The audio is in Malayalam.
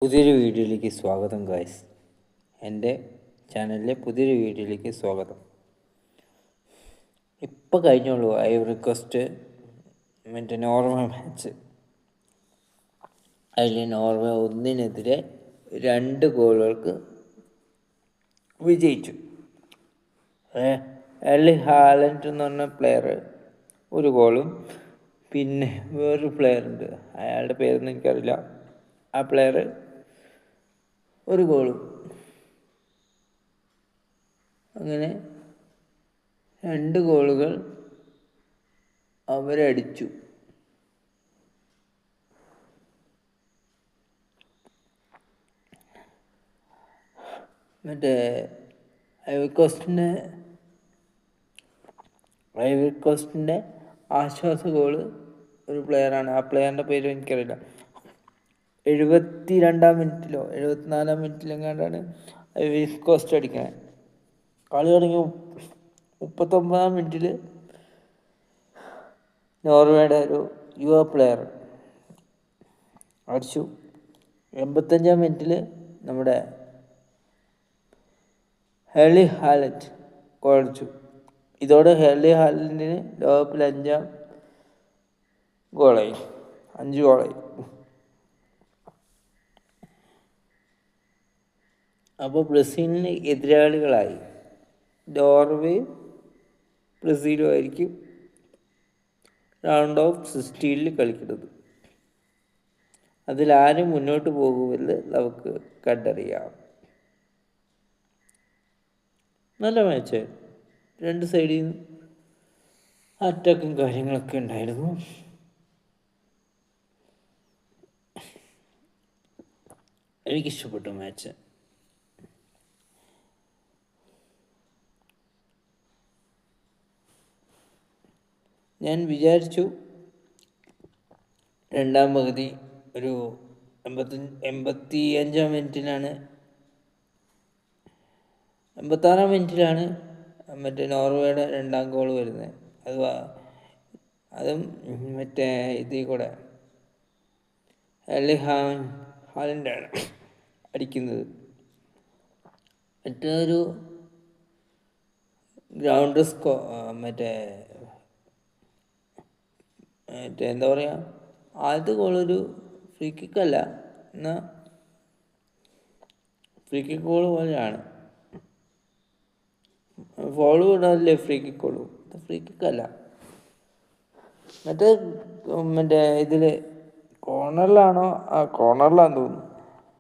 പുതിയൊരു വീഡിയോയിലേക്ക് സ്വാഗതം ഗായ്സ്. എൻ്റെ ചാനലിലെ പുതിയൊരു വീഡിയോയിലേക്ക് സ്വാഗതം. ഇപ്പോൾ കഴിഞ്ഞുള്ളൂ ഐവറി കോസ്റ്റ് നോർവേ മാച്ച്. അതിൽ നോർവേ 1-നെതിരെ 2 ഗോളുകൾക്ക് വിജയിച്ചു. എർലിംഗ് ഹാലൻഡ് എന്ന് പറഞ്ഞ പ്ലെയർ 1 ഗോളും, പിന്നെ വേറൊരു പ്ലെയർ ഉണ്ട്, അയാളുടെ പേരൊന്നും എനിക്കറിയില്ല, ആ പ്ലെയർ 1 ഗോളും. അങ്ങനെ 2 ഗോളുകൾ അവരടിച്ചു. മറ്റേ ഐവറി കോസ്റ്റിൻ്റെ ആശ്വാസ ഗോള് ഒരു പ്ലെയറാണ്. ആ പ്ലെയറിൻ്റെ പേര് എനിക്കറിയില്ല. 72-ാം മിനിറ്റിലോ 74-ാം മിനിറ്റിലെങ്ങാണ്ടാണ് ഐവറി കോസ്റ്റ് അടിക്കുന്നത്. കളി തുടങ്ങി 39-ാം മിനിറ്റിൽ നോർവേയുടെ ഒരു യുവ പ്ലെയർ അടിച്ചു. 85-ാം മിനിറ്റിൽ നമ്മുടെ എർലിംഗ് ഹാലൻഡ് ഗോളടിച്ചു. ഇതോടെ എർലിംഗ് ഹാലൻഡിന് ലോകകപ്പിൽ 5 ഗോളായി. അപ്പോൾ ബ്രസീലിന് എതിരാളികളായി നോർവേയും ബ്രസീലും ആയിരിക്കും റൗണ്ട് ഓഫ് 16 കളിക്കുന്നത്. അതിലാരും മുന്നോട്ട് പോകുമെന്ന് നമുക്ക് കണ്ടറിയാം. നല്ല മാച്ച്, 2 സൈഡിൽ നിന്നും അറ്റാക്കും കാര്യങ്ങളൊക്കെ ഉണ്ടായിരുന്നു. എനിക്കിഷ്ടപ്പെട്ടു മാച്ച്. ഞാൻ വിചാരിച്ചു 2-ാം പകുതി ഒരു 85-ാം മിനിറ്റിലാണ് 86-ാം മിനിറ്റിലാണ് നോർവേയുടെ 2-ാം ഗോൾ വരുന്നത്. അതും ഇതിൽ കൂടെ എർലിംഗ് ഹാലൻഡാണ് അടിക്കുന്നത്. മറ്റൊരു ഗ്രൗണ്ട് എന്താ പറയുക, ആദ്യത്തെ ഗോളൊരു ഫ്രീ കിക്കല്ല, എന്നാൽ ഫ്രീ കിക്ക് ഗോൾ പോലെയാണ്. ഫോളോ ഇടാനല്ലേ ഫ്രീ കിക്ക് ഗോളൂ, ഫ്രീ കിക്കല്ല. ഇതിൽ കോർണറിലാണെന്ന് തോന്നുന്നു.